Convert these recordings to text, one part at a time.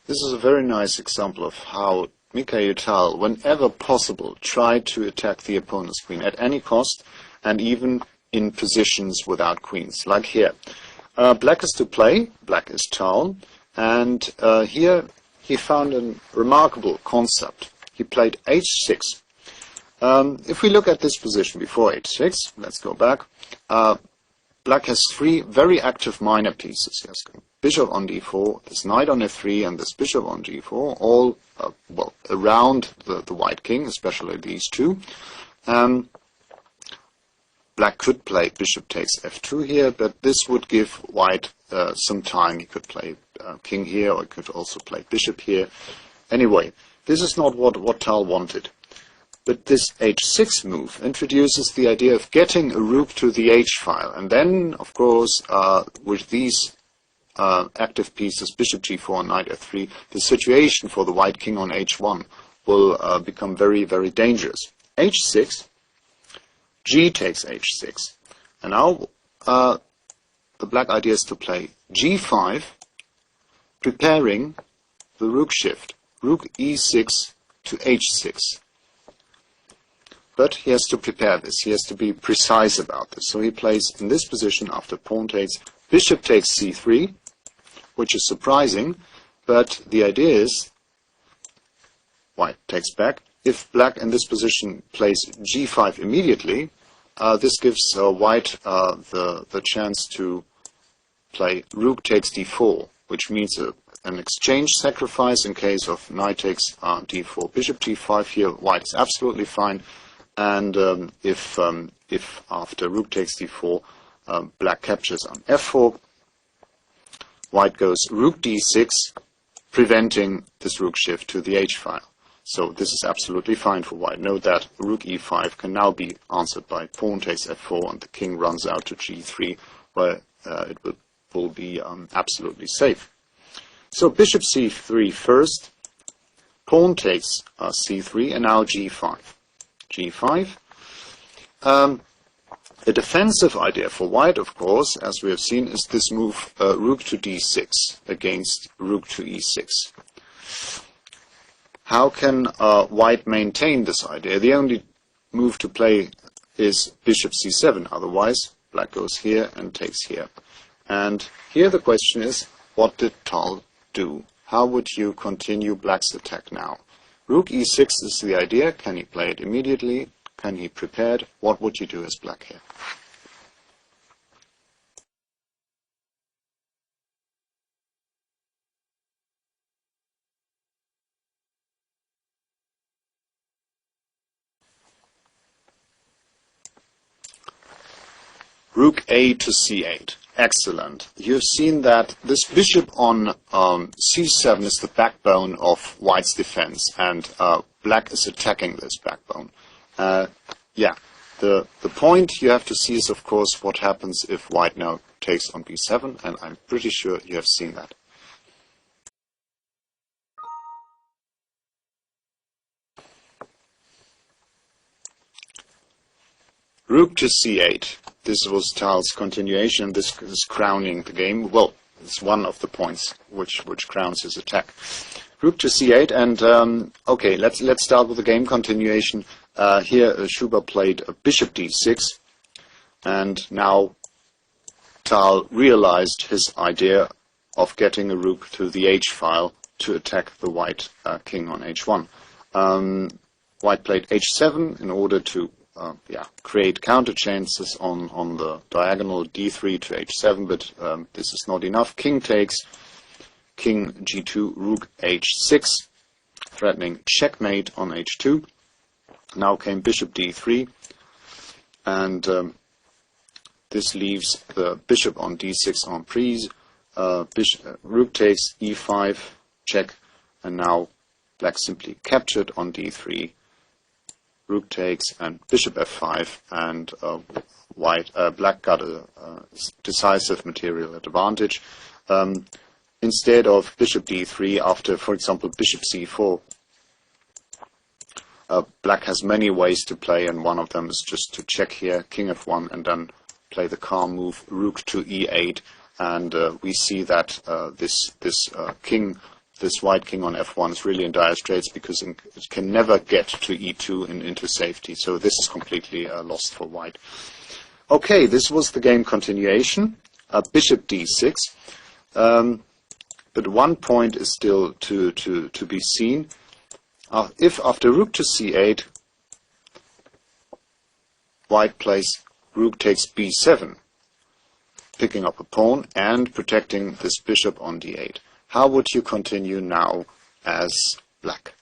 This is a very nice example of how Mikhail Tal, whenever possible, tried to attack the opponent's queen at any cost, and even in positions without queens, like here. Black is to play, black is Tal, and here he found a remarkable concept. He played h6. If we look at this position before h6, let's go back. Black has three very active minor pieces. He has bishop on d4, this knight on f3, and this bishop on g4, all well around the white king, especially these two. Black could play bishop takes f2 here, but this would give white some time. He could play king here, or he could also play bishop here. Anyway, this is not what Tal wanted. But this h6 move introduces the idea of getting a rook to the h-file. And then, of course, with these active pieces, bishop g4 and knight f3, the situation for the white king on h1 will become very, very dangerous. h6, g takes h6. And now the black idea is to play g5, preparing the rook shift, rook e6 to h6. But he has to prepare this. He has to be precise about this. So he plays in this position after pawn takes, bishop takes c3, which is surprising, but the idea is white takes back. If black in this position plays g5 immediately, this gives white the chance to play rook takes d4, which means an exchange sacrifice in case of knight takes d4. Bishop g5 here, white is absolutely fine. And if after rook takes d4, black captures on f4, white goes rook d6, preventing this rook shift to the h-file. So this is absolutely fine for white. Note that rook e5 can now be answered by pawn takes f4, and the king runs out to g3, where it will be absolutely safe. So bishop c3 first, pawn takes c3, and now g5. g5. A defensive idea for white, of course, as we have seen, is this move rook to d6 against rook to e6. How can white maintain this idea? The only move to play is bishop c7. Otherwise, black goes here and takes here. And here the question is, what did Tal do? How would you continue black's attack now? Rook e6 is the idea. Can he play it immediately? Can he prepare it? What would you do as black here? Rook a to c8. Excellent. You've seen that this bishop on c7 is the backbone of white's defense, and black is attacking this backbone. Yeah, the point you have to see is, of course, what happens if white now takes on b7, and I'm pretty sure you have seen that. Rook to c8. This was Tal's continuation. This is crowning the game. Well, it's one of the points which crowns his attack. Rook to c8, and okay, let's start with the game continuation. Here Schuber played a bishop d6, and now Tal realized his idea of getting a rook to the h-file to attack the white king on h1. White played h7 in order to create counter chances on the diagonal d3 to h7, but this is not enough. King takes, king g2, rook h6, threatening checkmate on h2. Now came bishop d3, and this leaves the bishop on d6 en prise. Rook takes e5, check, and now black simply captured on d3. Rook takes and bishop f5, and black got a decisive material advantage. Instead of bishop d3, after, for example, bishop c4, black has many ways to play, and one of them is just to check here, king f1, and then play the calm move, rook to e8, and we see that this king this white king on f1 is really in dire straits because it can never get to e2 and into safety. So this is completely lost for white. Okay, this was the game continuation. Bishop d6. But one point is still to be seen. If after rook to c8, white plays rook takes b7, picking up a pawn and protecting this bishop on d8. How would you continue now as black?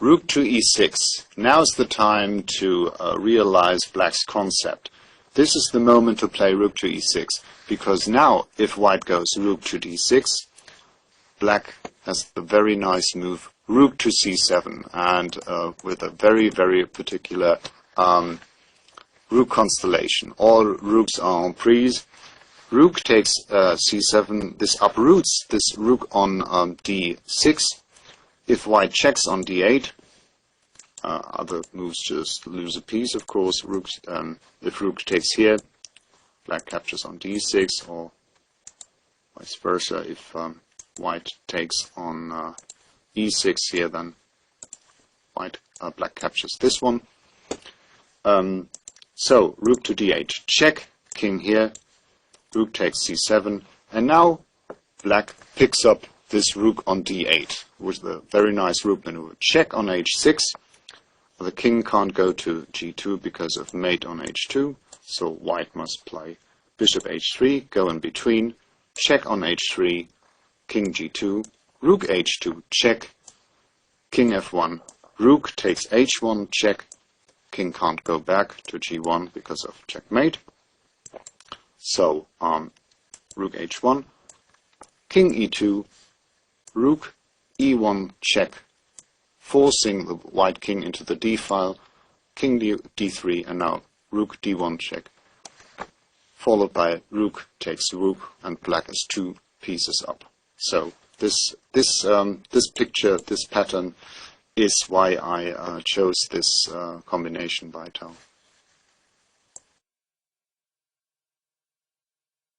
Rook to e6. Now's the time to realize black's concept. This is the moment to play rook to e6, because now if white goes rook to d6, black has the very nice move rook to c7, and with a very, very particular rook constellation. All rooks are en prise. Rook takes c7. This uproots this rook on d6. If white checks on d8, other moves just lose a piece, of course. If rook takes here, black captures on d6, or vice versa. If white takes on e6 here, then black captures this one. So rook to d8, check, king here, rook takes c7, and now black picks up this rook on d8 with a very nice rook maneuver. Check on h6. The king can't go to g2 because of mate on h2, so white must play bishop h3, go in between, check on h3, king g2, rook h2, check, king f1, rook takes h1, check, king can't go back to g1 because of checkmate. So rook h1, king e2, rook e1, check, forcing the white king into the d file, king d3, and now rook d1 check, followed by rook takes rook, and black is 2 pieces up. So this picture, this pattern, is why I chose this combination by Tal.